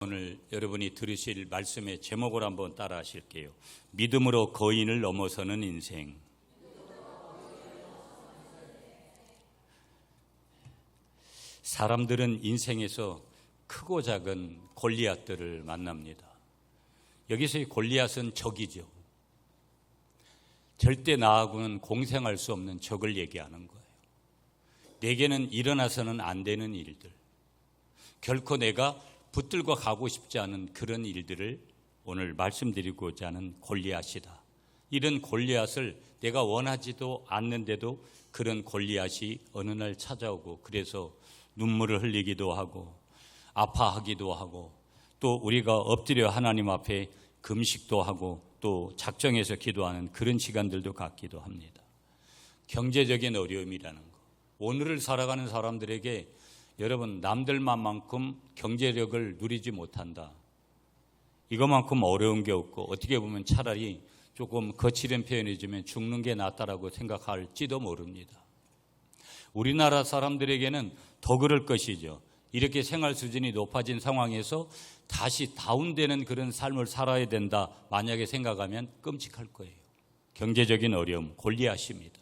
오늘 여러분이 들으실 말씀의 제목을 한번 따라 하실게요. 믿음으로 거인을 넘어서는 인생. 사람들은 인생에서 크고 작은 골리앗들을 만납니다. 여기서의 골리앗은 적이죠. 절대 나하고는 공생할 수 없는 적을 얘기하는 거예요. 내게는 일어나서는 안 되는 일들, 결코 내가 붙들고 가고 싶지 않은 그런 일들을 오늘 말씀드리고자 하는 골리앗이다. 이런 골리앗을 내가 원하지도 않는데도 그런 골리앗이 어느 날 찾아오고, 그래서 눈물을 흘리기도 하고 아파하기도 하고, 또 우리가 엎드려 하나님 앞에 금식도 하고 또 작정해서 기도하는 그런 시간들도 갖기도 합니다. 경제적인 어려움이라는 거, 오늘을 살아가는 사람들에게 여러분, 남들만큼 경제력을 누리지 못한다, 이것만큼 어려운 게 없고, 어떻게 보면 차라리 조금 거칠은 표현이지만 죽는 게 낫다라고 생각할지도 모릅니다. 우리나라 사람들에게는 더 그럴 것이죠. 이렇게 생활 수준이 높아진 상황에서 다시 다운되는 그런 삶을 살아야 된다 만약에 생각하면 끔찍할 거예요. 경제적인 어려움, 골리앗입니다.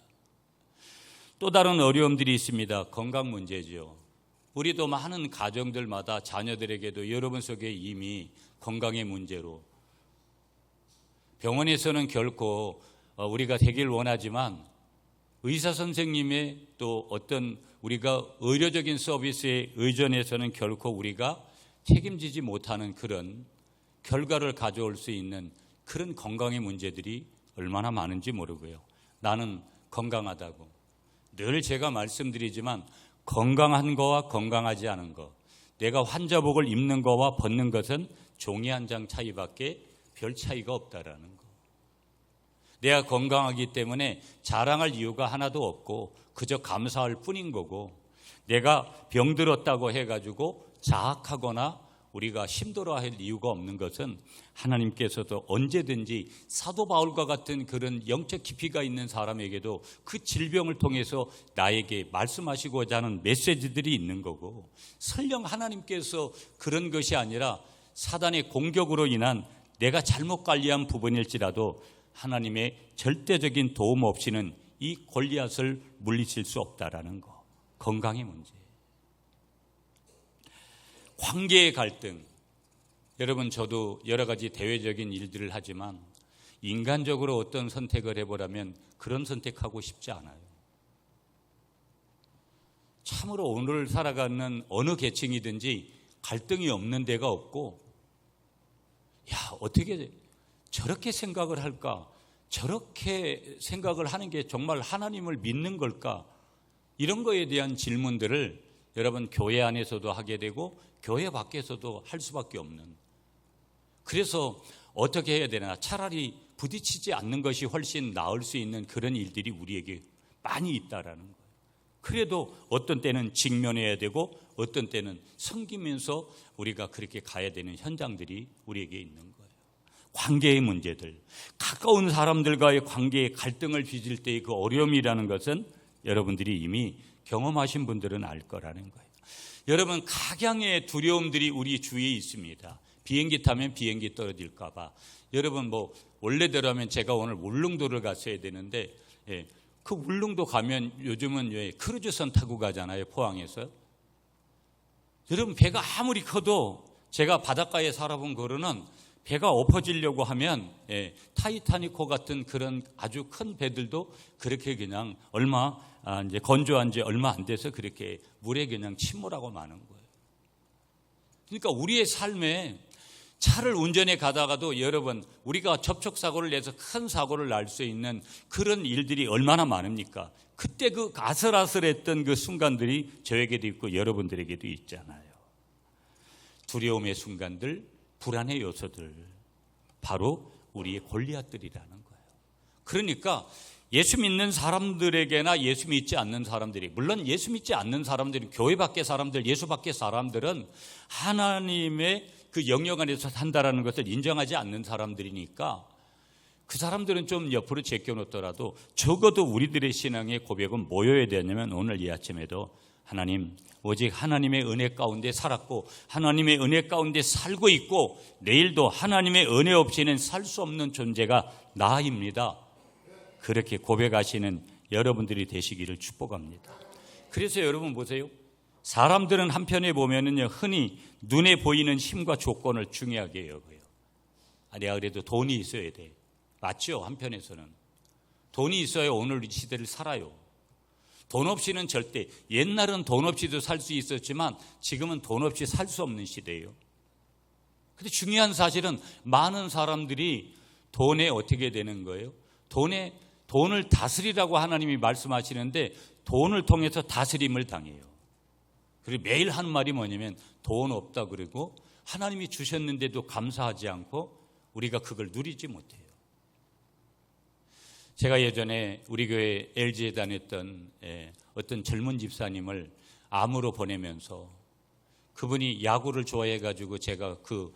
또 다른 어려움들이 있습니다. 건강 문제죠. 우리도 많은 가정들마다 자녀들에게도 여러분 속에 이미 건강의 문제로, 병원에서는 결코 우리가 되길 원하지만 의사 선생님의 또 어떤 우리가 의료적인 서비스에 의존해서는 결코 우리가 책임지지 못하는 그런 결과를 가져올 수 있는 그런 건강의 문제들이 얼마나 많은지 모르고요. 나는 건강하다고 늘 제가 말씀드리지만, 건강한 거와 건강하지 않은 거, 내가 환자복을 입는 거와 벗는 것은 종이 한 장 차이밖에 별 차이가 없다라는 거. 내가 건강하기 때문에 자랑할 이유가 하나도 없고 그저 감사할 뿐인 거고, 내가 병들었다고 해가지고 자학하거나 우리가 힘들어할 이유가 없는 것은 하나님께서도 언제든지 사도 바울과 같은 그런 영적 깊이가 있는 사람에게도 그 질병을 통해서 나에게 말씀하시고자 하는 메시지들이 있는 거고, 설령 하나님께서 그런 것이 아니라 사단의 공격으로 인한 내가 잘못 관리한 부분일지라도 하나님의 절대적인 도움 없이는 이 골리앗을 물리칠 수 없다라는 거. 건강의 문제, 관계의 갈등. 여러분, 저도 여러 가지 대외적인 일들을 하지만 인간적으로 어떤 선택을 해보라면 그런 선택하고 싶지 않아요. 참으로 오늘 살아가는 어느 계층이든지 갈등이 없는 데가 없고, 어떻게 저렇게 생각을 할까? 저렇게 생각을 하는 게 정말 하나님을 믿는 걸까? 이런 거에 대한 질문들을 여러분 교회 안에서도 하게 되고 교회 밖에서도 할 수밖에 없는, 그래서 어떻게 해야 되나, 차라리 부딪히지 않는 것이 훨씬 나을 수 있는 그런 일들이 우리에게 많이 있다라는 거예요. 그래도 어떤 때는 직면해야 되고 어떤 때는 섬기면서 우리가 그렇게 가야 되는 현장들이 우리에게 있는 거예요. 관계의 문제들, 가까운 사람들과의 관계의 갈등을 빚을 때의 그 어려움이라는 것은 여러분들이 이미 경험하신 분들은 알 거라는 거예요. 여러분, 각양의 두려움들이 우리 주위에 있습니다. 비행기 타면 비행기 떨어질까 봐. 여러분, 원래대로라면 제가 오늘 울릉도를 갔어야 되는데, 그 울릉도 가면 요즘은 크루즈선 타고 가잖아요, 포항에서. 여러분, 배가 아무리 커도 제가 바닷가에 살아본 거로는 배가 엎어지려고 하면 타이타닉호 같은 그런 아주 큰 배들도 그렇게 그냥 이제 건조한 지 얼마 안 돼서 그렇게 물에 그냥 침몰하고 마는 거예요. 그러니까 우리의 삶에 차를 운전해 가다가도 여러분, 우리가 접촉사고를 내서 큰 사고를 날 수 있는 그런 일들이 얼마나 많습니까? 그때 그 아슬아슬했던 그 순간들이 저에게도 있고 여러분들에게도 있잖아요. 두려움의 순간들, 불안의 요소들, 바로 우리의 골리앗들이라는 거예요. 그러니까 예수 믿는 사람들에게나 예수 믿지 않는 사람들이, 물론 예수 믿지 않는 사람들이, 교회 밖의 사람들, 예수 밖의 사람들은 하나님의 그 영역 안에서 산다라는 것을 인정하지 않는 사람들이니까 그 사람들은 좀 옆으로 제껴놓더라도 적어도 우리들의 신앙의 고백은 뭐여야 되냐면, 오늘 이 아침에도 하나님, 오직 하나님의 은혜 가운데 살았고 하나님의 은혜 가운데 살고 있고 내일도 하나님의 은혜 없이는 살 수 없는 존재가 나입니다. 그렇게 고백하시는 여러분들이 되시기를 축복합니다. 그래서 여러분 보세요. 사람들은 한편에 보면은요, 흔히 눈에 보이는 힘과 조건을 중요하게 여겨요. 내가 그래도 돈이 있어야 돼. 맞죠? 한편에서는. 돈이 있어야 오늘 이 시대를 살아요. 돈 없이는 절대, 옛날은 돈 없이도 살 수 있었지만 지금은 돈 없이 살 수 없는 시대예요. 근데 중요한 사실은 많은 사람들이 돈에 어떻게 되는 거예요? 돈을 다스리라고 하나님이 말씀하시는데 돈을 통해서 다스림을 당해요. 그리고 매일 하는 말이 뭐냐면 돈 없다 그러고 하나님이 주셨는데도 감사하지 않고 우리가 그걸 누리지 못해요. 제가 예전에 우리 교회 LG에 다녔던 어떤 젊은 집사님을 암으로 보내면서 그분이 야구를 좋아해가지고 제가 그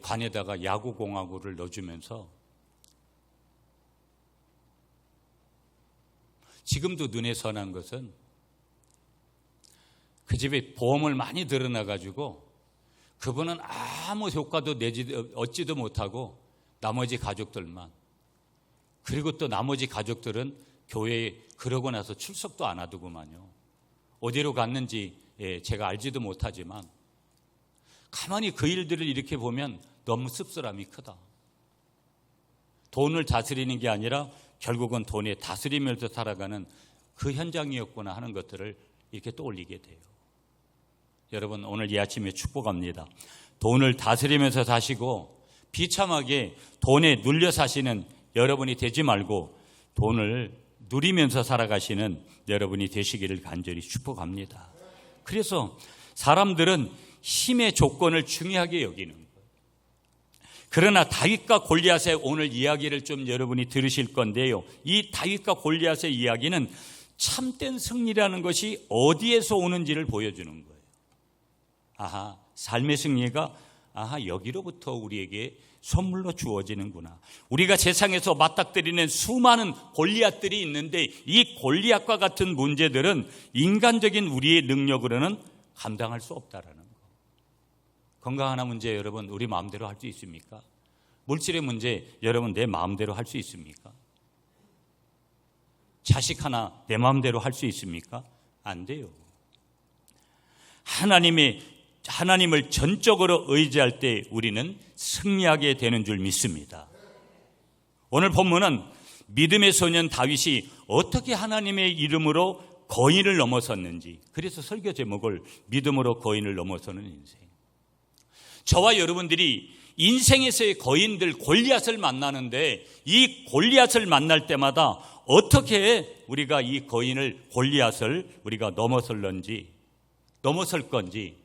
관에다가 야구공화국을 넣어주면서 지금도 눈에 선한 것은 그 집에 보험을 많이 들어놔가지고 그분은 아무 효과도 얻지도 못하고 나머지 가족들만, 그리고 또 나머지 가족들은 교회에 그러고 나서 출석도 안 하더구만요. 어디로 갔는지 제가 알지도 못하지만 가만히 그 일들을 이렇게 보면 너무 씁쓸함이 크다. 돈을 다스리는 게 아니라 결국은 돈에 다스리면서 살아가는 그 현장이었구나 하는 것들을 이렇게 떠올리게 돼요. 여러분, 오늘 이 아침에 축복합니다. 돈을 다스리면서 사시고 비참하게 돈에 눌려 사시는 여러분이 되지 말고 돈을 누리면서 살아가시는 여러분이 되시기를 간절히 축복합니다. 그래서 사람들은 힘의 조건을 중요하게 여기는 거예요. 그러나 다윗과 골리앗의 오늘 이야기를 좀 여러분이 들으실 건데요. 이 다윗과 골리앗의 이야기는 참된 승리라는 것이 어디에서 오는지를 보여주는 거예요. 아하, 삶의 승리가 여기로부터 우리에게 선물로 주어지는구나. 우리가 세상에서 맞닥뜨리는 수많은 골리앗들이 있는데 이 골리앗과 같은 문제들은 인간적인 우리의 능력으로는 감당할 수 없다라는 거. 건강 하나 문제 여러분 우리 마음대로 할 수 있습니까? 물질의 문제 여러분 내 마음대로 할 수 있습니까? 자식 하나 내 마음대로 할 수 있습니까? 안 돼요. 하나님을 전적으로 의지할 때 우리는 승리하게 되는 줄 믿습니다. 오늘 본문은 믿음의 소년 다윗이 어떻게 하나님의 이름으로 거인을 넘어섰는지, 그래서 설교 제목을 믿음으로 거인을 넘어서는 인생. 저와 여러분들이 인생에서의 거인들 골리앗을 만나는데 이 골리앗을 만날 때마다 어떻게 우리가 이 골리앗을 우리가 넘어설 건지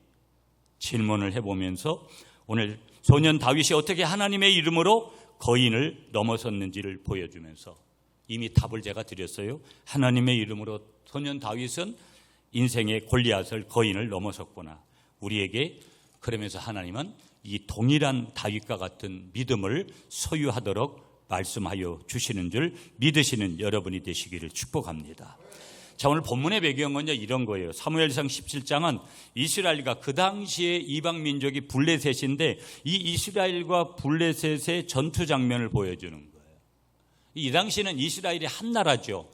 질문을 해보면서 오늘 소년 다윗이 어떻게 하나님의 이름으로 거인을 넘어섰는지를 보여주면서 이미 답을 제가 드렸어요. 하나님의 이름으로 소년 다윗은 인생의 골리앗을 거인을 넘어섰구나. 우리에게 그러면서 하나님은 이 동일한 다윗과 같은 믿음을 소유하도록 말씀하여 주시는 줄 믿으시는 여러분이 되시기를 축복합니다. 자, 오늘 본문의 배경은요 이런 거예요. 사무엘상 17장은 이스라엘과 그 당시에 이방 민족이 블레셋인데 이 이스라엘과 블레셋의 전투 장면을 보여주는 거예요. 이 당시는 이스라엘이 한 나라죠.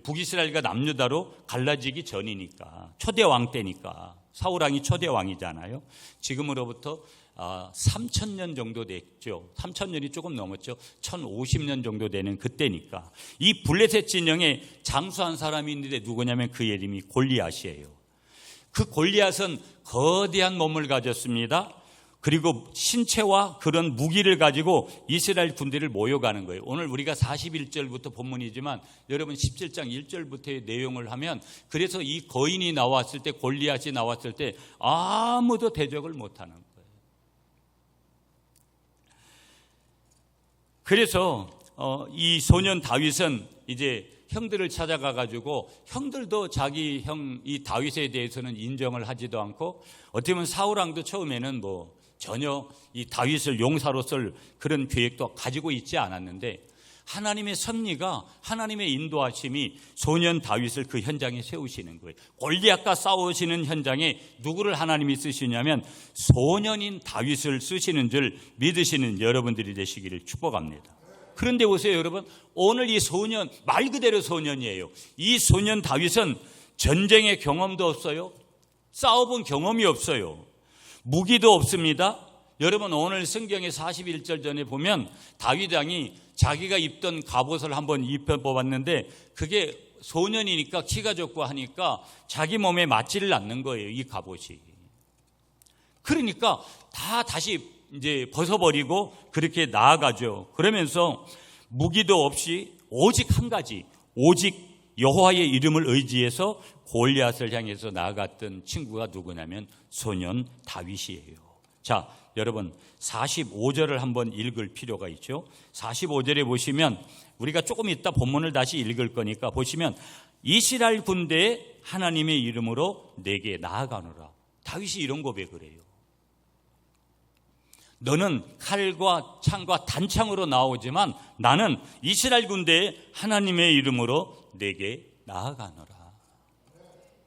북이스라엘과 남유다로 갈라지기 전이니까, 초대 왕 때니까. 사울 왕이 초대 왕이잖아요. 지금으로부터 3,000년 정도 됐죠. 3,000년이 조금 넘었죠. 1,050년 정도 되는 그때니까. 이 블레셋 진영에 장수한 사람이 있는데 누구냐면 그 이름이 골리앗이에요. 그 골리앗은 거대한 몸을 가졌습니다. 그리고 신체와 그런 무기를 가지고 이스라엘 군대를 모여가는 거예요. 오늘 우리가 41절부터 본문이지만 여러분 17장 1절부터의 내용을 하면, 그래서 이 거인이 나왔을 때, 골리앗이 나왔을 때 아무도 대적을 못하는 거예요. 그래서 이 소년 다윗은 이제 형들을 찾아가 가지고 형들도 자기 형 이 다윗에 대해서는 인정을 하지도 않고, 어떻게 보면 사울 왕도 처음에는 전혀 이 다윗을 용사로 쓸 그런 계획도 가지고 있지 않았는데, 하나님의 섭리가, 하나님의 인도하심이 소년 다윗을 그 현장에 세우시는 거예요. 골리앗과 싸우시는 현장에 누구를 하나님이 쓰시냐면 소년인 다윗을 쓰시는 줄 믿으시는 여러분들이 되시기를 축복합니다. 그런데 보세요, 여러분. 오늘 이 소년, 말 그대로 소년이에요. 이 소년 다윗은 전쟁의 경험도 없어요. 싸워본 경험이 없어요. 무기도 없습니다. 여러분, 오늘 성경의 41절 전에 보면 다윗 왕이 자기가 입던 갑옷을 한번 입혀보았는데 그게 소년이니까 키가 적고 하니까 자기 몸에 맞지를 않는 거예요, 이 갑옷이. 그러니까 다 다시 이제 벗어버리고 그렇게 나아가죠. 그러면서 무기도 없이 오직 한 가지, 오직 여호와의 이름을 의지해서 골리앗을 향해서 나아갔던 친구가 누구냐면 소년 다윗이에요. 자, 여러분 45절을 한번 읽을 필요가 있죠. 45절에 보시면 우리가 조금 이따 본문을 다시 읽을 거니까 보시면 이스라엘 군대에 하나님의 이름으로 내게 나아가노라. 다윗이 이런 고백을 해요. 너는 칼과 창과 단창으로 나오지만 나는 이스라엘 군대에 하나님의 이름으로 내게 나아가노라.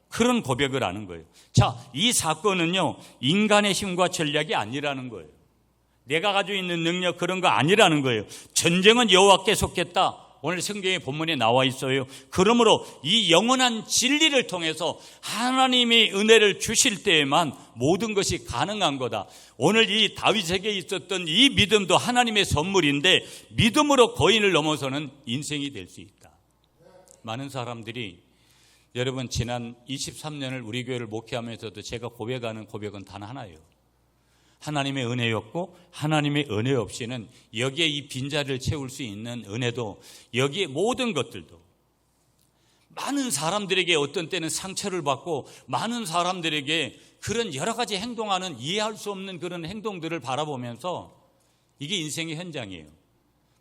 그런 고백을 하는 거예요. 자, 이 사건은요, 인간의 힘과 전략이 아니라는 거예요. 내가 가지고 있는 능력 그런 거 아니라는 거예요. 전쟁은 여호와께 속했다. 오늘 성경의 본문에 나와 있어요. 그러므로 이 영원한 진리를 통해서 하나님이 은혜를 주실 때에만 모든 것이 가능한 거다. 오늘 이 다윗에게 있었던 이 믿음도 하나님의 선물인데 믿음으로 거인을 넘어서는 인생이 될 수 있다. 많은 사람들이 여러분 지난 23년을 우리 교회를 목회하면서도 제가 고백하는 고백은 단 하나예요. 하나님의 은혜였고 하나님의 은혜 없이는 여기에 이 빈자리를 채울 수 있는 은혜도 여기에 모든 것들도 많은 사람들에게 어떤 때는 상처를 받고 많은 사람들에게 그런 여러 가지 행동하는 이해할 수 없는 그런 행동들을 바라보면서 이게 인생의 현장이에요.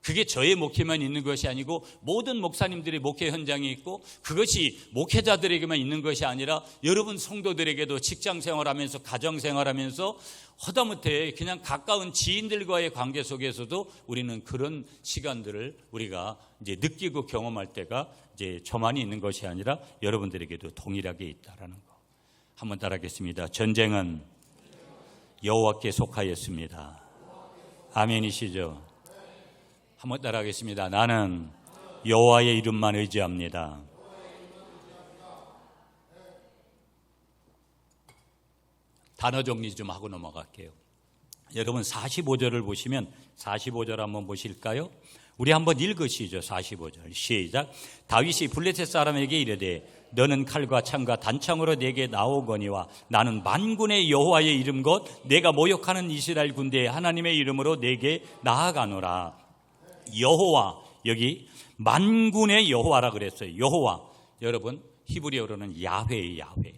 그게 저의 목회만 있는 것이 아니고 모든 목사님들의 목회 현장이 있고 그것이 목회자들에게만 있는 것이 아니라 여러분 성도들에게도 직장 생활하면서 가정 생활하면서 허다못해 그냥 가까운 지인들과의 관계 속에서도 우리는 그런 시간들을 우리가 이제 느끼고 경험할 때가 이제 저만이 있는 것이 아니라 여러분들에게도 동일하게 있다라는 거. 한번 따라하겠습니다. 전쟁은 여호와께 속하였습니다. 아멘이시죠? 한번 따라하겠습니다. 나는 여호와의 이름만 의지합니다. 단어 정리 좀 하고 넘어갈게요. 여러분 45절을 보시면 45절 한번 보실까요? 우리 한번 읽으시죠. 45절 시작. 다윗이 블레셋 사람에게 이르되 너는 칼과 창과 단창으로 내게 나오거니와 나는 만군의 여호와의 이름 곧 내가 모욕하는 이스라엘 군대의 하나님의 이름으로 내게 나아가노라. 여호와, 여기 만군의 여호와라 그랬어요. 여호와, 여러분 히브리어로는 야훼예요. 야훼.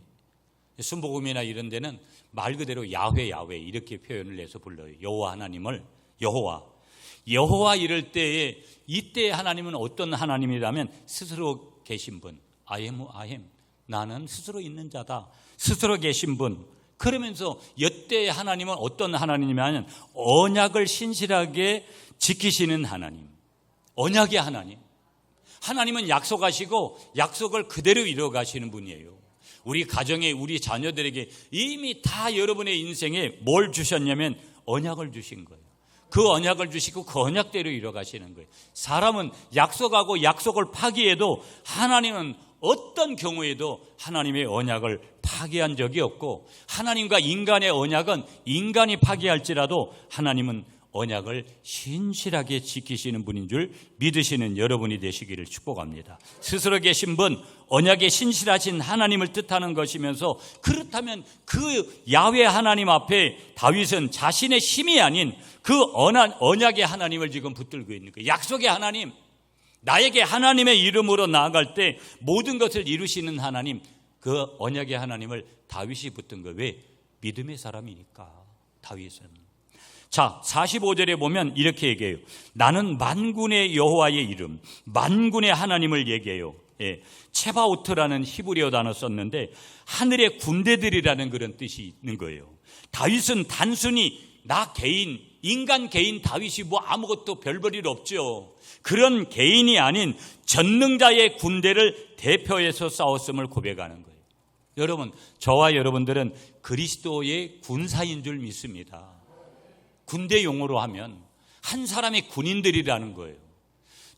순복음이나 이런 데는 말 그대로 야훼 이렇게 표현을 해서 불러요. 여호와 하나님을 여호와 이럴 때에 이때 하나님은 어떤 하나님이라면 스스로 계신 분, I am, 나는 스스로 있는 자다, 스스로 계신 분. 그러면서 이때 하나님은 어떤 하나님이냐면 언약을 신실하게 지키시는 하나님, 언약의 하나님. 하나님은 약속하시고 약속을 그대로 이루어가시는 분이에요. 우리 가정에 우리 자녀들에게 이미 다 여러분의 인생에 뭘 주셨냐면 언약을 주신 거예요. 그 언약을 주시고 그 언약대로 이루어가시는 거예요. 사람은 약속하고 약속을 파기해도 하나님은 어떤 경우에도 하나님의 언약을 파기한 적이 없고 하나님과 인간의 언약은 인간이 파기할지라도 하나님은 언약을 신실하게 지키시는 분인 줄 믿으시는 여러분이 되시기를 축복합니다. 스스로 계신 분, 언약에 신실하신 하나님을 뜻하는 것이면서 그렇다면 그 야훼 하나님 앞에 다윗은 자신의 힘이 아닌 그 언약의 하나님을 지금 붙들고 있는 거예요. 약속의 하나님, 나에게 하나님의 이름으로 나아갈 때 모든 것을 이루시는 하나님, 그 언약의 하나님을 다윗이 붙든 거예요. 왜? 믿음의 사람이니까 다윗은. 자, 45절에 보면 이렇게 얘기해요. 나는 만군의 여호와의 이름, 만군의 하나님을 얘기해요. 예, 체바오트라는 히브리어 단어 썼는데 하늘의 군대들이라는 그런 뜻이 있는 거예요. 다윗은 단순히 나 개인, 인간 개인 다윗이 뭐 아무것도 별 볼 일 없죠. 그런 개인이 아닌 전능자의 군대를 대표해서 싸웠음을 고백하는 거예요. 여러분, 저와 여러분들은 그리스도의 군사인 줄 믿습니다. 군대 용어로 하면 한 사람의 군인들이라는 거예요.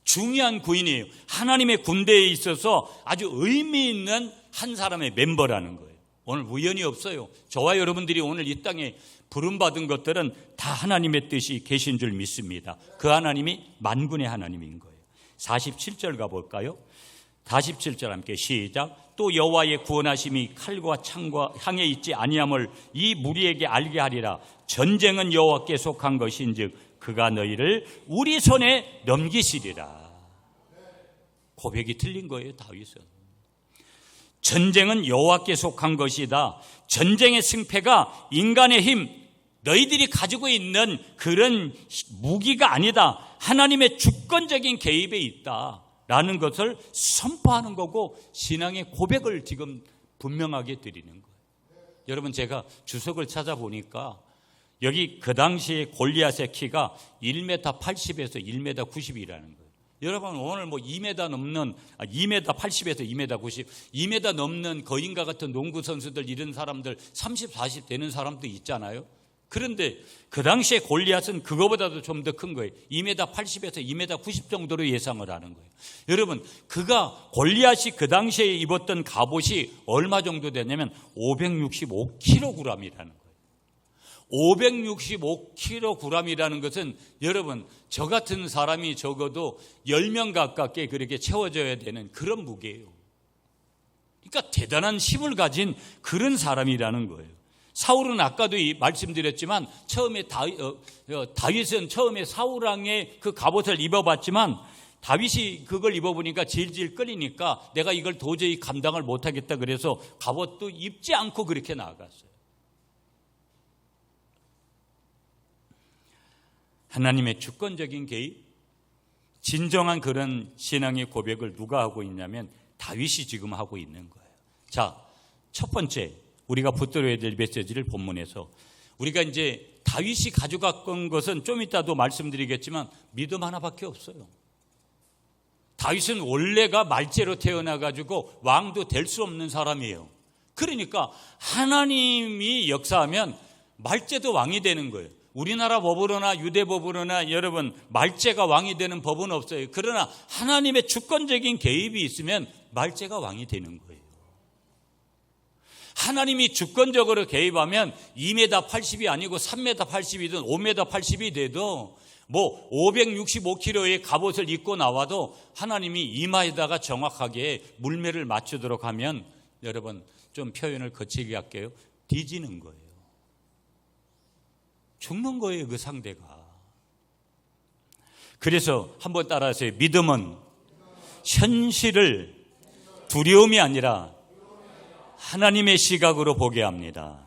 중요한 군인이에요. 하나님의 군대에 있어서 아주 의미 있는 한 사람의 멤버라는 거예요. 오늘 우연이 없어요. 저와 여러분들이 오늘 이 땅에 부름받은 것들은 다 하나님의 뜻이 계신 줄 믿습니다. 그 하나님이 만군의 하나님인 거예요. 47절 가볼까요? 47절 함께 시작. 또 여호와의 구원하심이 칼과 창과 향에 있지 아니함을 이 무리에게 알게 하리라. 전쟁은 여호와께 속한 것인즉 그가 너희를 우리 손에 넘기시리라. 고백이 틀린 거예요, 다윗은. 전쟁은 여호와께 속한 것이다. 전쟁의 승패가 인간의 힘, 너희들이 가지고 있는 그런 무기가 아니다. 하나님의 주권적인 개입에 있다라는 것을 선포하는 거고 신앙의 고백을 지금 분명하게 드리는 거예요. 여러분, 제가 주석을 찾아보니까 여기 그 당시에 골리앗의 키가 1m 80에서 1m 90이라는 거예요. 여러분, 오늘 뭐 2m 넘는 2m 80에서 2m 90, 2m 넘는 거인과 같은 농구 선수들 이런 사람들 30, 40 되는 사람도 있잖아요. 그런데 그 당시에 골리앗은 그거보다도 좀 더 큰 거예요. 2m 80에서 2m 90 정도로 예상을 하는 거예요. 여러분, 그가 골리앗이 그 당시에 입었던 갑옷이 얼마 정도 되냐면 565kg이라는 거예요. 565kg이라는 것은 여러분, 저 같은 사람이 적어도 10명 가깝게 그렇게 채워져야 되는 그런 무게예요. 그러니까 대단한 힘을 가진 그런 사람이라는 거예요. 사울은 아까도 말씀드렸지만 처음에 다윗은 처음에 사울 왕의 그 갑옷을 입어봤지만 다윗이 그걸 입어보니까 질질 끌리니까 내가 이걸 도저히 감당을 못하겠다 그래서 갑옷도 입지 않고 그렇게 나아갔어요. 하나님의 주권적인 개입, 진정한 그런 신앙의 고백을 누가 하고 있냐면 다윗이 지금 하고 있는 거예요. 자, 첫 번째 우리가 붙들어야 될 메시지를 본문에서 우리가 이제 다윗이 가져갔던 것은 좀 이따도 말씀드리겠지만 믿음 하나밖에 없어요. 다윗은 원래가 말죄로 태어나가지고 왕도 될 수 없는 사람이에요. 그러니까 하나님이 역사하면 말죄도 왕이 되는 거예요. 우리나라 법으로나 유대 법으로나 여러분 말죄가 왕이 되는 법은 없어요. 그러나 하나님의 주권적인 개입이 있으면 말죄가 왕이 되는 거예요. 하나님이 주권적으로 개입하면 2m 80이 아니고 3m 80이든 5m 80이 돼도 뭐 565kg의 갑옷을 입고 나와도 하나님이 이마에다가 정확하게 물매를 맞추도록 하면 여러분 좀 표현을 거칠게 할게요. 뒤지는 거예요. 죽는 거예요, 그 상대가. 그래서 한번 따라하세요. 믿음은 현실을 두려움이 아니라 하나님의 시각으로 보게 합니다.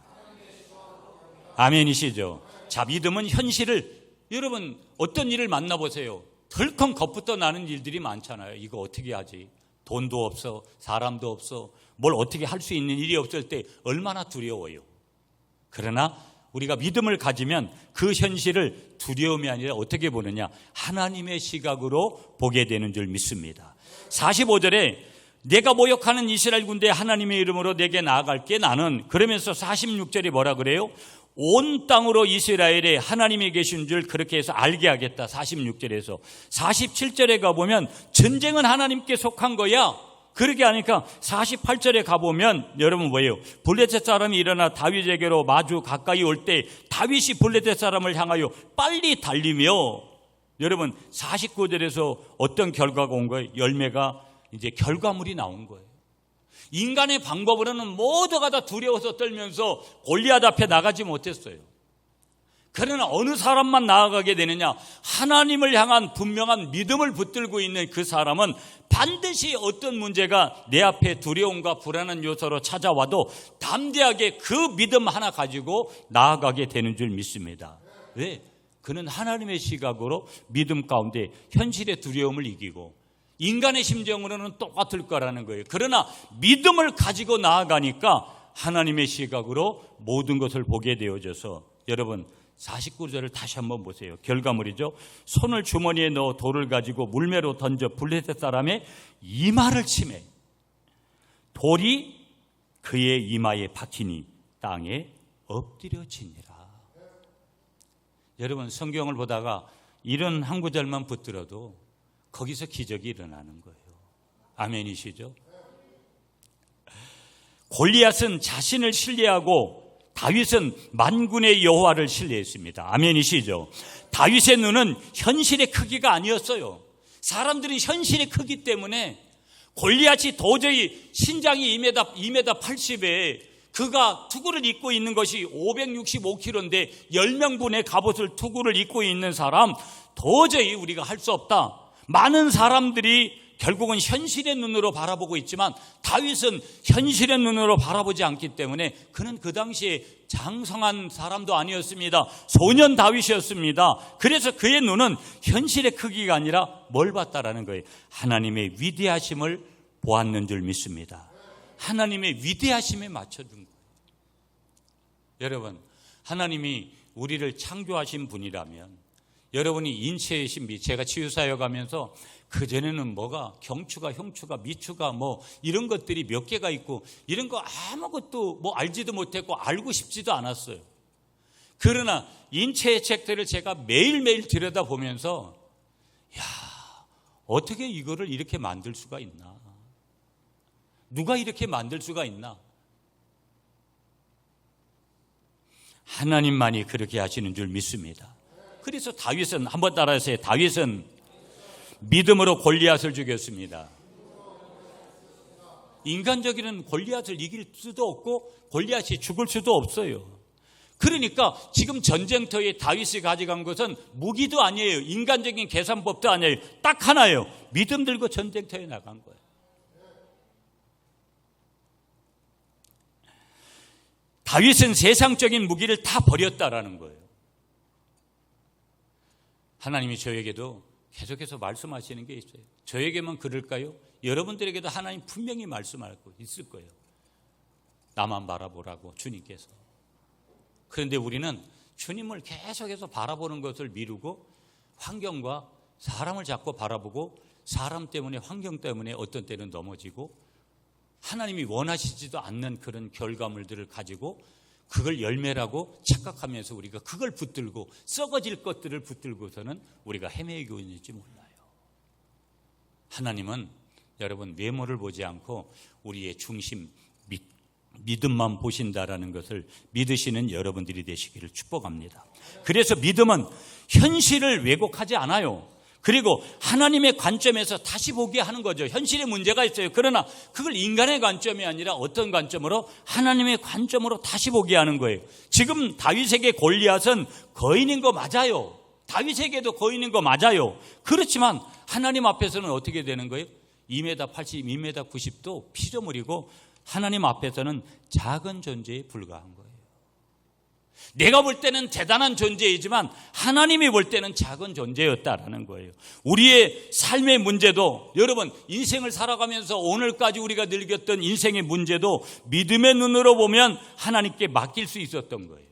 아멘이시죠? 자, 믿음은 현실을, 여러분 어떤 일을 만나보세요. 덜컹 겁부터 나는 일들이 많잖아요. 이거 어떻게 하지? 돈도 없어, 사람도 없어, 뭘 어떻게 할 수 있는 일이 없을 때 얼마나 두려워요. 그러나 우리가 믿음을 가지면 그 현실을 두려움이 아니라 어떻게 보느냐? 하나님의 시각으로 보게 되는 줄 믿습니다. 45절에 내가 모욕하는 이스라엘 군대 하나님의 이름으로 내게 나아갈게 나는, 그러면서 46절이 뭐라 그래요? 온 땅으로 이스라엘에 하나님이 계신 줄 그렇게 해서 알게 하겠다. 46절에서 47절에 가보면 전쟁은 하나님께 속한 거야. 그렇게 하니까 48절에 가보면 여러분 뭐예요? 블레셋 사람이 일어나 다윗에게로 마주 가까이 올 때 다윗이 블레셋 사람을 향하여 빨리 달리며, 여러분 49절에서 어떤 결과가 온 거예요? 열매가 이제 결과물이 나온 거예요. 인간의 방법으로는 모두가 다 두려워서 떨면서 골리앗 앞에 나가지 못했어요. 그러나 어느 사람만 나아가게 되느냐? 하나님을 향한 분명한 믿음을 붙들고 있는 그 사람은 반드시 어떤 문제가 내 앞에 두려움과 불안한 요소로 찾아와도 담대하게 그 믿음 하나 가지고 나아가게 되는 줄 믿습니다. 왜? 그는 하나님의 시각으로 믿음 가운데 현실의 두려움을 이기고, 인간의 심정으로는 똑같을 거라는 거예요. 그러나 믿음을 가지고 나아가니까 하나님의 시각으로 모든 것을 보게 되어져서 여러분 49절을 다시 한번 보세요. 결과물이죠. 손을 주머니에 넣어 돌을 가지고 물매로 던져 블레셋 사람의 이마를 치매 돌이 그의 이마에 박히니 땅에 엎드려지니라. 여러분, 성경을 보다가 이런 한 구절만 붙들어도 거기서 기적이 일어나는 거예요. 아멘이시죠? 골리앗은 자신을 신뢰하고 다윗은 만군의 여호와를 신뢰했습니다. 아멘이시죠? 다윗의 눈은 현실의 크기가 아니었어요. 사람들은 현실의 크기 때문에 골리앗이 도저히 신장이 2m 80에 그가 투구를 입고 있는 것이 565kg인데 10명분의 갑옷을 투구를 입고 있는 사람 도저히 우리가 할 수 없다. 많은 사람들이 결국은 현실의 눈으로 바라보고 있지만 다윗은 현실의 눈으로 바라보지 않기 때문에 그는 그 당시에 장성한 사람도 아니었습니다. 소년 다윗이었습니다. 그래서 그의 눈은 현실의 크기가 아니라 뭘 봤다라는 거예요. 하나님의 위대하심을 보았는 줄 믿습니다. 하나님의 위대하심에 맞춰준 거예요. 여러분, 하나님이 우리를 창조하신 분이라면 여러분이 인체의 신비, 제가 치유사역 하면서 그전에는 뭐가 경추가, 흉추가, 미추가 뭐 이런 것들이 몇 개가 있고 이런 거 아무것도 뭐 알지도 못했고 알고 싶지도 않았어요. 그러나 인체의 책들을 제가 매일매일 들여다보면서 야, 어떻게 이거를 이렇게 만들 수가 있나? 누가 이렇게 만들 수가 있나? 하나님만이 그렇게 하시는 줄 믿습니다. 그래서 다윗은 한번 따라하세요. 다윗은 믿음으로 골리앗을 죽였습니다. 인간적인 골리앗을 이길 수도 없고 골리앗이 죽을 수도 없어요. 그러니까 지금 전쟁터에 다윗이 가져간 것은 무기도 아니에요. 인간적인 계산법도 아니에요. 딱 하나예요. 믿음 들고 전쟁터에 나간 거예요. 다윗은 세상적인 무기를 다 버렸다라는 거예요. 하나님이 저에게도 계속해서 말씀하시는 게 있어요. 저에게만 그럴까요? 여러분들에게도 하나님 분명히 말씀하고 있을 거예요. 나만 바라보라고 주님께서. 그런데 우리는 주님을 계속해서 바라보는 것을 미루고 환경과 사람을 자꾸 바라보고 사람 때문에 환경 때문에 어떤 때는 넘어지고 하나님이 원하시지도 않는 그런 결과물들을 가지고 그걸 열매라고 착각하면서 우리가 그걸 붙들고 썩어질 것들을 붙들고서는 우리가 헤매고 있는지 몰라요. 하나님은 여러분 외모를 보지 않고 우리의 중심 믿음만 보신다라는 것을 믿으시는 여러분들이 되시기를 축복합니다. 그래서 믿음은 현실을 왜곡하지 않아요. 그리고 하나님의 관점에서 다시 보게 하는 거죠. 현실에 문제가 있어요. 그러나 그걸 인간의 관점이 아니라 어떤 관점으로? 하나님의 관점으로 다시 보게 하는 거예요. 지금 다윗에게 골리앗은 거인인 거 맞아요. 다윗에게도 거인인 거 맞아요. 그렇지만 하나님 앞에서는 어떻게 되는 거예요? 2m 80, 2m 90도 피조물이고 하나님 앞에서는 작은 존재에 불과한 거예요. 내가 볼 때는 대단한 존재이지만 하나님이 볼 때는 작은 존재였다라는 거예요. 우리의 삶의 문제도 여러분 인생을 살아가면서 오늘까지 우리가 늙었던 인생의 문제도 믿음의 눈으로 보면 하나님께 맡길 수 있었던 거예요.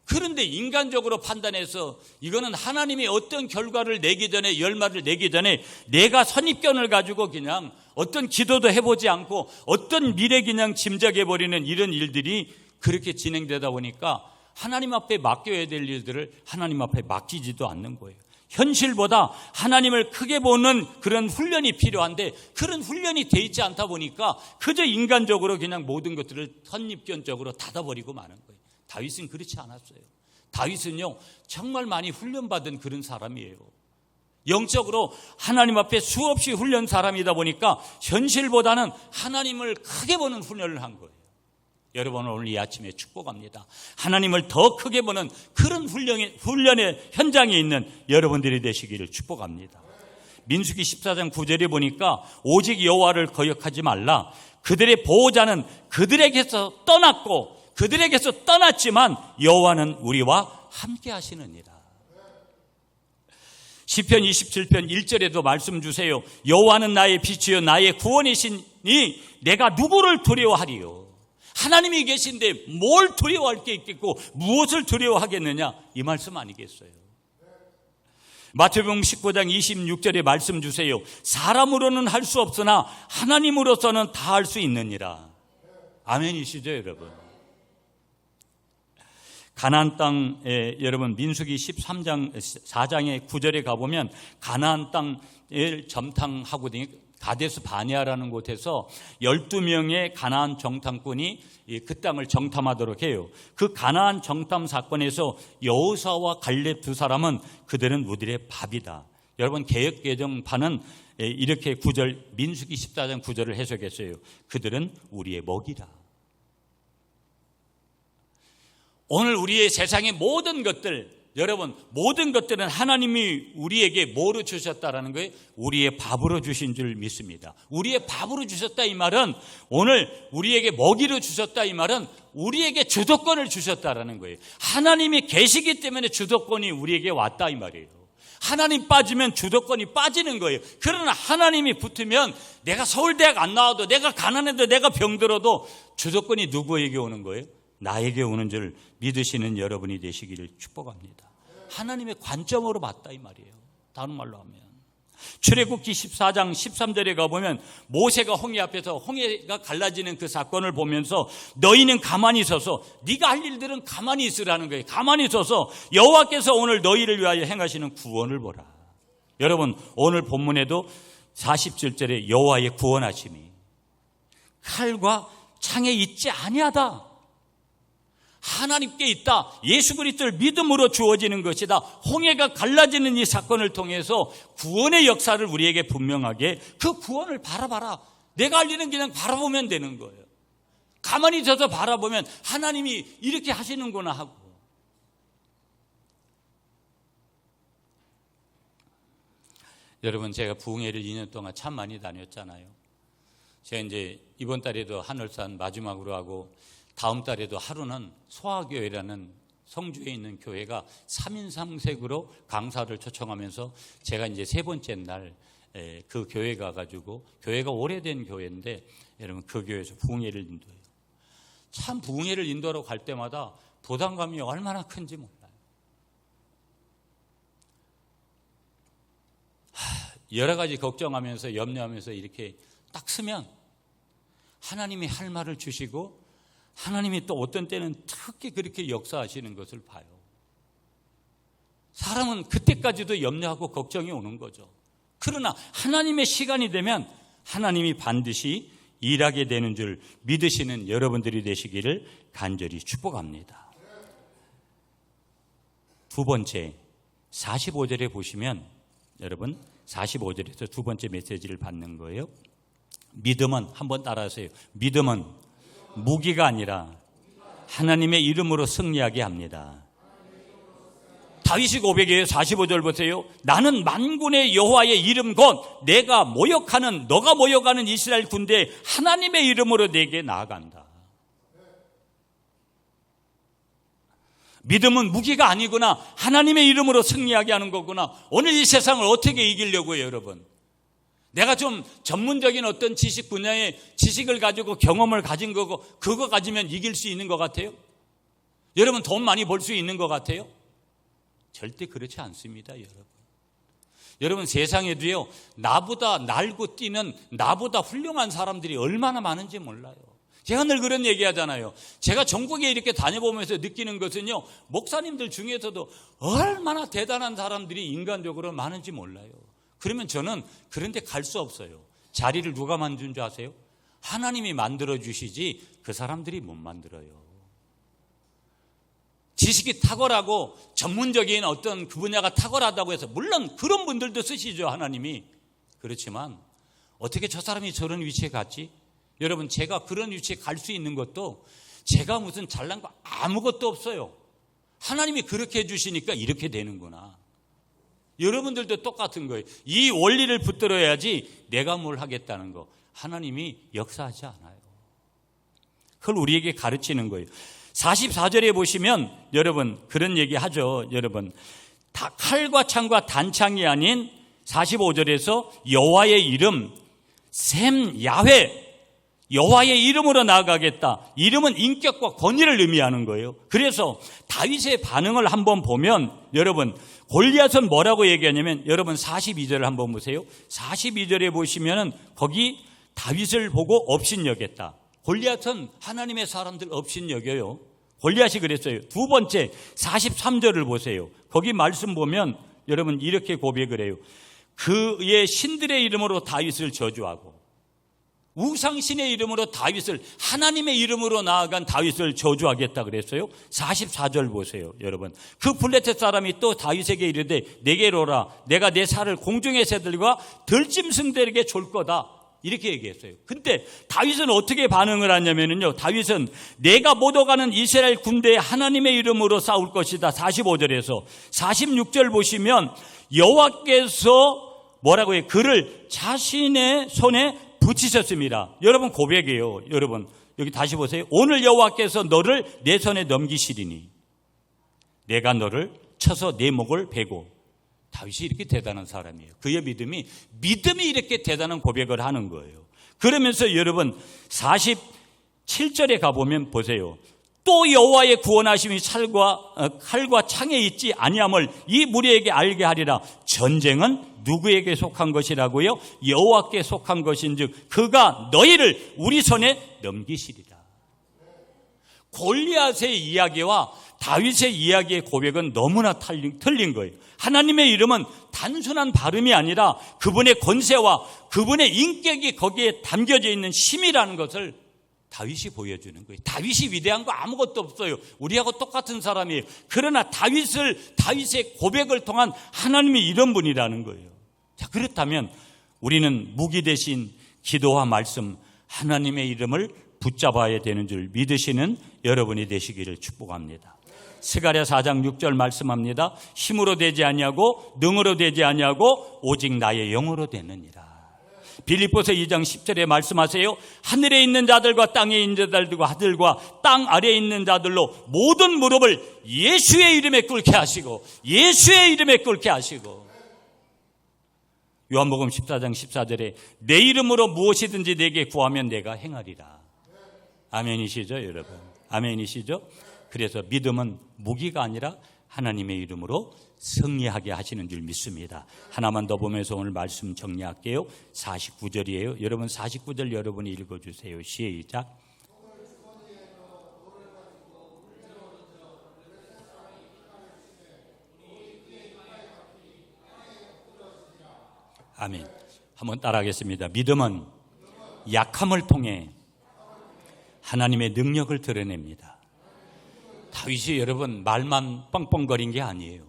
그런데 인간적으로 판단해서 이거는 하나님이 어떤 결과를 내기 전에 열매를 내기 전에 내가 선입견을 가지고 그냥 어떤 기도도 해보지 않고 어떤 미래 그냥 짐작해버리는 이런 일들이 그렇게 진행되다 보니까 하나님 앞에 맡겨야 될 일들을 하나님 앞에 맡기지도 않는 거예요. 현실보다 하나님을 크게 보는 그런 훈련이 필요한데 그런 훈련이 돼 있지 않다 보니까 그저 인간적으로 그냥 모든 것들을 선입견적으로 닫아버리고 마는 거예요. 다윗은 그렇지 않았어요. 다윗은요 정말 많이 훈련받은 그런 사람이에요. 영적으로 하나님 앞에 수없이 훈련 사람이다 보니까 현실보다는 하나님을 크게 보는 훈련을 한 거예요. 여러분 오늘 이 아침에 축복합니다. 하나님을 더 크게 보는 그런 훈련의 현장에 있는 여러분들이 되시기를 축복합니다. 민수기 14장 9절에 보니까 오직 여호와를 거역하지 말라. 그들의 보호자는 그들에게서 떠났고 그들에게서 떠났지만 여호와는 우리와 함께 하시느니라. 시편 27편 1절에도 말씀 주세요. 여호와는 나의 빛이요 나의 구원이시니 내가 누구를 두려워하리요. 하나님이 계신데 뭘 두려워할 게 있겠고 무엇을 두려워하겠느냐, 이 말씀 아니겠어요? 마태복음 19장 26절에 말씀 주세요. 사람으로는 할 수 없으나 하나님으로서는 다 할 수 있느니라. 아멘이시죠, 여러분? 가나안 땅에 여러분 민수기 13장 4장의 9절에 가보면 가나안 땅을 점탕하고 가데스 바네아라는 곳에서 12명의 가나안 정탐꾼이 그 땅을 정탐하도록 해요. 그 가나안 정탐 사건에서 여호수아와 갈렙 두 사람은 그들은 우리의 밥이다. 여러분 개역 개정판은 이렇게 민수기 14장 9절을 해석했어요. 그들은 우리의 먹이다. 오늘 우리의 세상의 모든 것들, 여러분 모든 것들은 하나님이 우리에게 뭐로 주셨다라는 거예요? 우리의 밥으로 주신 줄 믿습니다. 우리의 밥으로 주셨다 이 말은, 오늘 우리에게 먹이로 주셨다 이 말은 우리에게 주도권을 주셨다라는 거예요. 하나님이 계시기 때문에 주도권이 우리에게 왔다 이 말이에요. 하나님 빠지면 주도권이 빠지는 거예요. 그러나 하나님이 붙으면 내가 서울대학 안 나와도, 내가 가난해도, 내가 병들어도 주도권이 누구에게 오는 거예요? 나에게 오는 줄 믿으시는 여러분이 되시기를 축복합니다. 하나님의 관점으로 봤다 이 말이에요. 다른 말로 하면 출애굽기 14장 13절에 가보면 모세가 홍해 앞에서 홍해가 갈라지는 그 사건을 보면서 너희는 가만히 서서, 네가 할 일들은 가만히 있으라는 거예요. 가만히 서서 여호와께서 오늘 너희를 위하여 행하시는 구원을 보라. 여러분 오늘 본문에도 47절에 여호와의 구원하심이 칼과 창에 있지 아니하다. 하나님께 있다. 예수 그리스도를 믿음으로 주어지는 것이다. 홍해가 갈라지는 이 사건을 통해서 구원의 역사를 우리에게 분명하게, 그 구원을 바라봐라. 내가 할 일은 그냥 바라보면 되는 거예요. 가만히 서서 바라보면 하나님이 이렇게 하시는구나 하고. 여러분 제가 부흥회를 2년 동안 참 많이 다녔잖아요. 제가 이제 이번 달에도 한월산 마지막으로 하고 다음 달에도 하루는 소아교회라는 성주에 있는 교회가 3인상색으로 강사를 초청하면서 제가 이제 세 번째 날 그 교회 가가지고, 교회가 오래된 교회인데 여러분 그 교회에서 부흥회를 인도해요. 참 부흥회를 인도하러 갈 때마다 부담감이 얼마나 큰지 몰라요. 여러 가지 걱정하면서 염려하면서 이렇게 딱 서면 하나님이 할 말을 주시고 하나님이 또 어떤 때는 특히 그렇게 역사하시는 것을 봐요. 사람은 그때까지도 염려하고 걱정이 오는 거죠. 그러나 하나님의 시간이 되면 하나님이 반드시 일하게 되는 줄 믿으시는 여러분들이 되시기를 간절히 축복합니다. 두 번째 45절에 보시면 여러분 45절에서 두 번째 메시지를 받는 거예요. 믿음은, 한번 따라하세요. 믿음은 무기가 아니라 하나님의 이름으로 승리하게 합니다. 다윗이 고백해요. 45절 보세요. 나는 만군의 여호와의 이름 곧 내가 모욕하는, 너가 모욕하는 이스라엘 군대 하나님의 이름으로 내게 나아간다. 믿음은 무기가 아니구나, 하나님의 이름으로 승리하게 하는 거구나. 오늘 이 세상을 어떻게 이기려고요, 여러분? 내가 좀 전문적인 어떤 지식 분야의 지식을 가지고 경험을 가진 거고 그거 가지면 이길 수 있는 것 같아요? 여러분 돈 많이 벌 수 있는 것 같아요? 절대 그렇지 않습니다, 여러분. 여러분 세상에도요, 나보다 날고 뛰는, 나보다 훌륭한 사람들이 얼마나 많은지 몰라요. 제가 늘 그런 얘기 하잖아요. 제가 전국에 이렇게 다녀보면서 느끼는 것은요, 목사님들 중에서도 얼마나 대단한 사람들이 인간적으로 많은지 몰라요. 그러면 저는 그런 데 갈 수 없어요. 자리를 누가 만든 줄 아세요? 하나님이 만들어 주시지 그 사람들이 못 만들어요. 지식이 탁월하고 전문적인 어떤 그 분야가 탁월하다고 해서, 물론 그런 분들도 쓰시죠, 하나님이. 그렇지만 어떻게 저 사람이 저런 위치에 갔지? 여러분 제가 그런 위치에 갈 수 있는 것도 제가 무슨 잘난 거 아무것도 없어요. 하나님이 그렇게 해주시니까 이렇게 되는구나. 여러분들도 똑같은 거예요. 이 원리를 붙들어야지 내가 뭘 하겠다는 거, 하나님이 역사하지 않아요. 그걸 우리에게 가르치는 거예요. 44절에 보시면 여러분 그런 얘기 하죠. 여러분 다 칼과 창과 단창이 아닌 45절에서 여호와의 이름 셈 야훼, 여호와의 이름으로 나아가겠다. 이름은 인격과 권위를 의미하는 거예요. 그래서 다윗의 반응을 한번 보면 여러분 골리앗은 뭐라고 얘기하냐면 여러분 42절을 한번 보세요. 42절에 보시면은 거기 다윗을 보고 업신여겼다. 골리앗은 하나님의 사람들 업신여겨요. 골리앗이 그랬어요. 두 번째 43절을 보세요. 거기 말씀 보면 여러분 이렇게 고백을 해요. 그의 신들의 이름으로 다윗을 저주하고 우상신의 이름으로 다윗을 하나님의 이름으로 나아간 다윗을 저주하겠다 그랬어요. 44절 보세요. 여러분 그 블레셋 사람이 또 다윗에게 이르되 내게로 오라. 내가 내 살을 공중의 새들과 들짐승들에게 줄 거다. 이렇게 얘기했어요. 근데 다윗은 어떻게 반응을 하냐면요. 다윗은 내가 못 오가는 이스라엘 군대에 하나님의 이름으로 싸울 것이다. 45절에서 46절 보시면 여호와께서 뭐라고 해요? 그를 자신의 손에 붙이셨습니다. 여러분 고백이에요. 여러분 여기 다시 보세요. 오늘 여호와께서 너를 내 손에 넘기시리니 내가 너를 쳐서 내 목을 베고. 다윗이 이렇게 대단한 사람이에요. 그의 믿음이 이렇게 대단한 고백을 하는 거예요. 그러면서 여러분 47절에 가보면 보세요. 또 여호와의 구원하심이 칼과 창에 있지 아니함을 이 무리에게 알게 하리라. 전쟁은 누구에게 속한 것이라고요? 여호와께 속한 것인즉 그가 너희를 우리 손에 넘기시리라. 골리앗의 이야기와 다윗의 이야기의 고백은 너무나 틀린 거예요. 하나님의 이름은 단순한 발음이 아니라 그분의 권세와 그분의 인격이 거기에 담겨져 있는 힘이라는 것을 다윗이 보여주는 거예요. 다윗이 위대한 거 아무것도 없어요. 우리하고 똑같은 사람이에요. 그러나 다윗의 고백을 통한 하나님이 이런 분이라는 거예요. 자, 그렇다면 우리는 무기 대신 기도와 말씀, 하나님의 이름을 붙잡아야 되는 줄 믿으시는 여러분이 되시기를 축복합니다. 스가랴 4장 6절 말씀합니다. 힘으로 되지 아니하고 능으로 되지 아니하고 오직 나의 영으로 되느니라. 빌립보서 2장 10절에 말씀하세요. 하늘에 있는 자들과 땅에 있는 자들과 하늘과 땅 아래에 있는 자들로 모든 무릎을 예수의 이름에 꿇게 하시고 예수의 이름에 꿇게 하시고. 요한복음 14장 14절에 내 이름으로 무엇이든지 내게 구하면 내가 행하리라. 아멘이시죠 여러분? 아멘이시죠? 그래서 믿음은 무기가 아니라 하나님의 이름으로 승리하게 하시는 줄 믿습니다. 하나만 더 보면서 오늘 말씀 정리할게요. 49절이에요. 여러분 49절 여러분이 읽어주세요. 시작. 아멘. 한번 따라하겠습니다. 믿음은 약함을 통해 하나님의 능력을 드러냅니다. 다윗이 여러분 말만 뻥뻥거린 게 아니에요.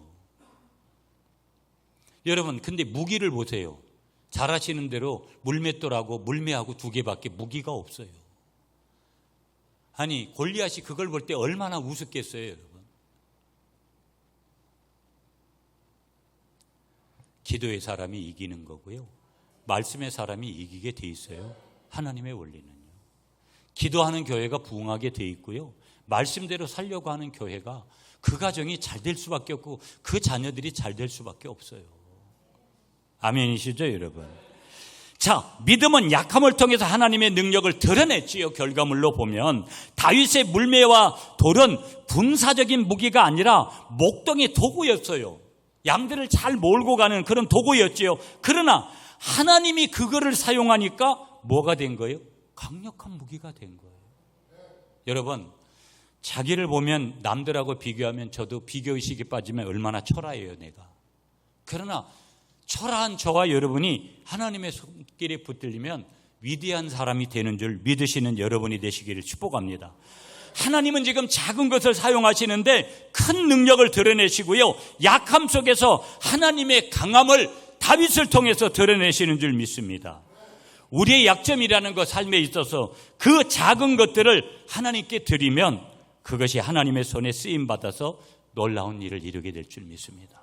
여러분 근데 무기를 보세요. 잘 아시는 대로 물맷돌하고 물매하고 두 개밖에 무기가 없어요. 아니 골리앗이 그걸 볼 때 얼마나 우습겠어요 여러분. 기도의 사람이 이기는 거고요. 말씀의 사람이 이기게 돼 있어요. 하나님의 원리는요. 기도하는 교회가 부흥하게 돼 있고요. 말씀대로 살려고 하는 교회가 그 가정이 잘 될 수밖에 없고 그 자녀들이 잘 될 수밖에 없어요. 아멘이시죠 여러분? 자, 믿음은 약함을 통해서 하나님의 능력을 드러냈지요. 결과물로 보면 다윗의 물매와 돌은 군사적인 무기가 아니라 목동의 도구였어요. 양들을 잘 몰고 가는 그런 도구였지요. 그러나 하나님이 그거를 사용하니까 뭐가 된 거예요? 강력한 무기가 된 거예요. 여러분 자기를 보면 남들하고 비교하면 저도 비교의식에 빠지면 얼마나 초라해요 내가. 그러나 초라한 저와 여러분이 하나님의 손길에 붙들리면 위대한 사람이 되는 줄 믿으시는 여러분이 되시기를 축복합니다. 하나님은 지금 작은 것을 사용하시는데 큰 능력을 드러내시고요. 약함 속에서 하나님의 강함을 다윗을 통해서 드러내시는 줄 믿습니다. 우리의 약점이라는 것 삶에 있어서 그 작은 것들을 하나님께 드리면 그것이 하나님의 손에 쓰임받아서 놀라운 일을 이루게 될 줄 믿습니다.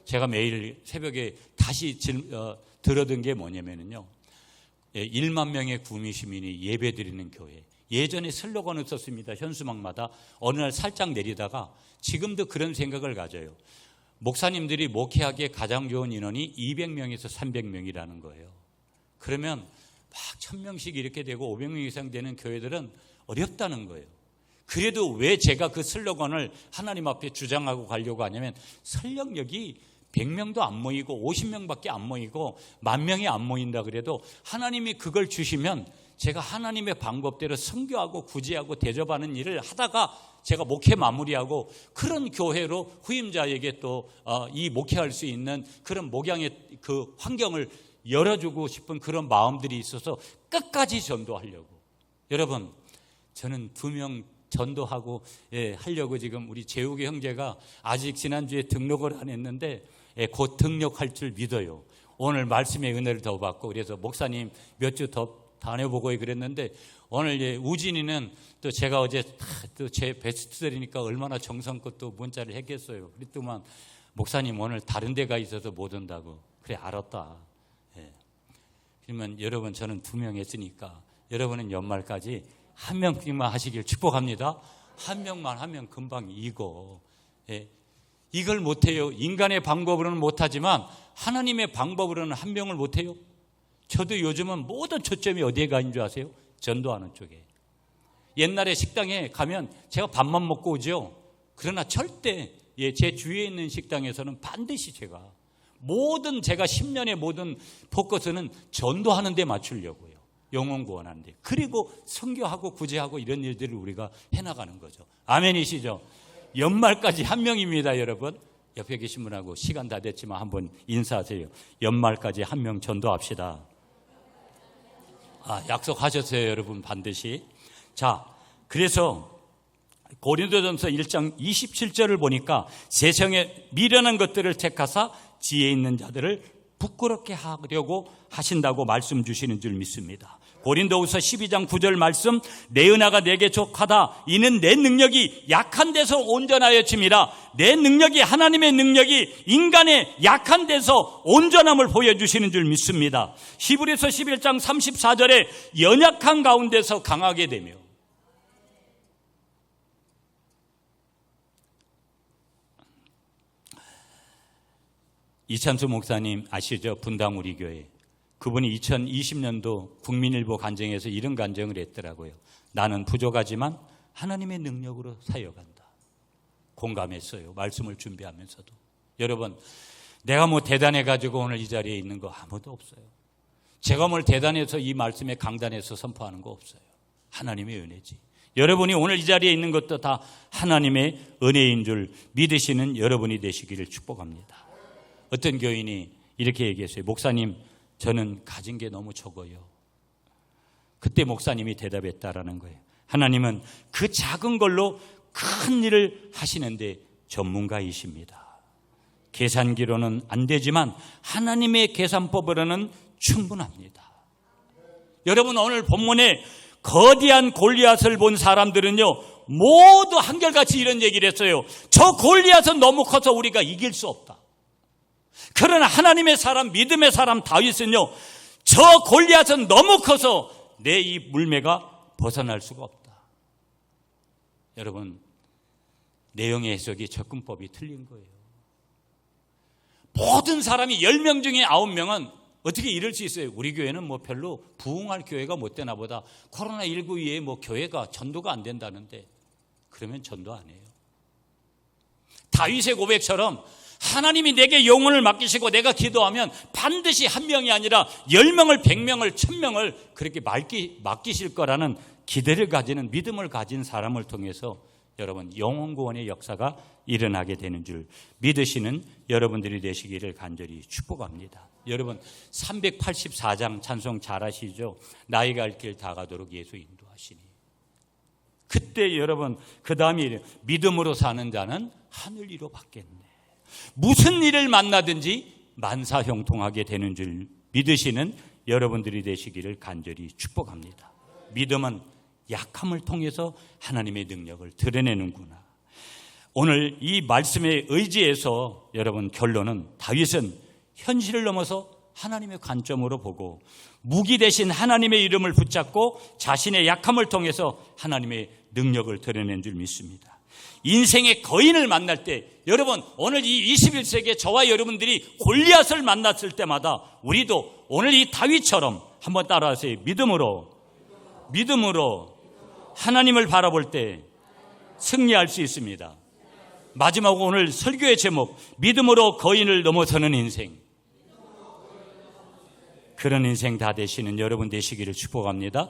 제가 매일 새벽에 다시 들어든 게 뭐냐면요. 1만 명의 구미 시민이 예배 드리는 교회. 예전에 슬로건을 썼습니다. 현수막마다. 어느 날 살짝 내리다가 지금도 그런 생각을 가져요. 목사님들이 목회하기에 가장 좋은 인원이 200명에서 300명이라는 거예요. 그러면 막 1000명씩 이렇게 되고 500명 이상 되는 교회들은 어렵다는 거예요. 그래도 왜 제가 그 슬로건을 하나님 앞에 주장하고 가려고 하냐면 설령역이 100명도 안 모이고 50명밖에 안 모이고 10,000명이 안 모인다 그래도 하나님이 그걸 주시면 제가 하나님의 방법대로 선교하고 구제하고 대접하는 일을 하다가 제가 목회 마무리하고 그런 교회로 후임자에게 또 이 목회할 수 있는 그런 목양의 그 환경을 열어주고 싶은 그런 마음들이 있어서 끝까지 전도하려고. 여러분, 저는 2명 전도하고 하려고 지금 우리 재욱이 형제가 아직 지난주에 등록을 안 했는데 곧 등록할 줄 믿어요. 오늘 말씀의 은혜를 더 받고 그래서 목사님 몇 주 더 다녀보고 그랬는데 오늘 우진이는 또 제가 어제 또 제 베스트셀이니까 얼마나 정성껏 또 문자를 했겠어요. 그랬더만 목사님 오늘 다른 데가 있어서 못 온다고. 그래 알았다. 그러면 여러분 저는 2명 했으니까 여러분은 연말까지 1명씩만 하시길 축복합니다. 1명만 하면 금방 이거. 이걸 못해요. 인간의 방법으로는 못하지만 하나님의 방법으로는 1명을 못해요. 저도 요즘은 모든 초점이 어디에 가 있는 줄 아세요? 전도하는 쪽에. 옛날에 식당에 가면 제가 밥만 먹고 오죠. 그러나 절대 제 주위에 있는 식당에서는 반드시 제가 모든 제가 10년의 모든 포커스는 전도하는 데 맞추려고요. 영혼 구원하는 데. 그리고 선교하고 구제하고 이런 일들을 우리가 해나가는 거죠. 아멘이시죠? 연말까지 1명입니다, 여러분. 옆에 계신 분하고 시간 다 됐지만 한번 인사하세요. 연말까지 1명 전도합시다. 약속하셨어요, 여러분, 반드시. 자, 그래서 고린도전서 1장 27절을 보니까 세상에 미련한 것들을 택하사 지혜 있는 자들을 부끄럽게 하려고 하신다고 말씀 주시는 줄 믿습니다. 고린도후서 12장 9절 말씀, 내 은혜가 내게 족하다. 이는 내 능력이 약한 데서 온전하여짐이라. 내 능력이 하나님의 능력이 인간의 약한 데서 온전함을 보여주시는 줄 믿습니다. 히브리서 11장 34절에 연약한 가운데서 강하게 되며. 이찬수 목사님 아시죠? 분당 우리 교회. 그분이 2020년도 국민일보 간증에서 이런 간증을 했더라고요. 나는 부족하지만 하나님의 능력으로 사역한다. 공감했어요. 말씀을 준비하면서도. 여러분, 내가 뭐 대단해가지고 오늘 이 자리에 있는 거 아무도 없어요. 제가 뭘 대단해서 이 말씀에 강단에서 선포하는 거 없어요. 하나님의 은혜지. 여러분이 오늘 이 자리에 있는 것도 다 하나님의 은혜인 줄 믿으시는 여러분이 되시기를 축복합니다. 어떤 교인이 이렇게 얘기했어요. 목사님, 저는 가진 게 너무 적어요. 그때 목사님이 대답했다라는 거예요. 하나님은 그 작은 걸로 큰 일을 하시는데 전문가이십니다. 계산기로는 안 되지만 하나님의 계산법으로는 충분합니다. 여러분, 오늘 본문에 거대한 골리앗을 본 사람들은요, 모두 한결같이 이런 얘기를 했어요. 저 골리앗은 너무 커서 우리가 이길 수 없다. 그러나 하나님의 사람, 믿음의 사람 다윗은요, 저 골리앗은 너무 커서 내 이 물매가 벗어날 수가 없다. 여러분, 내용의 해석이 접근법이 틀린 거예요. 모든 사람이 10명 중에 9명은 어떻게 이럴 수 있어요? 우리 교회는 뭐 별로 부흥할 교회가 못 되나 보다. 코로나19 이후에 뭐 교회가 전도가 안 된다는데, 그러면 전도 안 해요. 다윗의 고백처럼 하나님이 내게 영혼을 맡기시고 내가 기도하면 반드시 1명이 아니라 10명을 100명을 1000명을 그렇게 맡기실 거라는 기대를 가지는, 믿음을 가진 사람을 통해서 여러분 영혼 구원의 역사가 일어나게 되는 줄 믿으시는 여러분들이 되시기를 간절히 축복합니다. 여러분 384장 찬송 잘 아시죠? 나의 갈 길 다 가도록 예수 인도하시니. 그때 여러분 그 다음에 믿음으로 사는 자는 하늘 위로 받겠네. 무슨 일을 만나든지 만사형통하게 되는 줄 믿으시는 여러분들이 되시기를 간절히 축복합니다. 믿음은 약함을 통해서 하나님의 능력을 드러내는구나. 오늘 이 말씀에 의지해서 여러분 결론은 다윗은 현실을 넘어서 하나님의 관점으로 보고 무기 대신 하나님의 이름을 붙잡고 자신의 약함을 통해서 하나님의 능력을 드러낸 줄 믿습니다. 인생의 거인을 만날 때 여러분 오늘 이 21세기에 저와 여러분들이 골리앗을 만났을 때마다 우리도 오늘 이 다윗처럼 한번 따라하세요. 믿음으로 하나님을 바라볼 때 승리할 수 있습니다. 마지막 오늘 설교의 제목, 믿음으로 거인을 넘어서는 인생. 그런 인생 다 되시는 여러분 되시기를 축복합니다.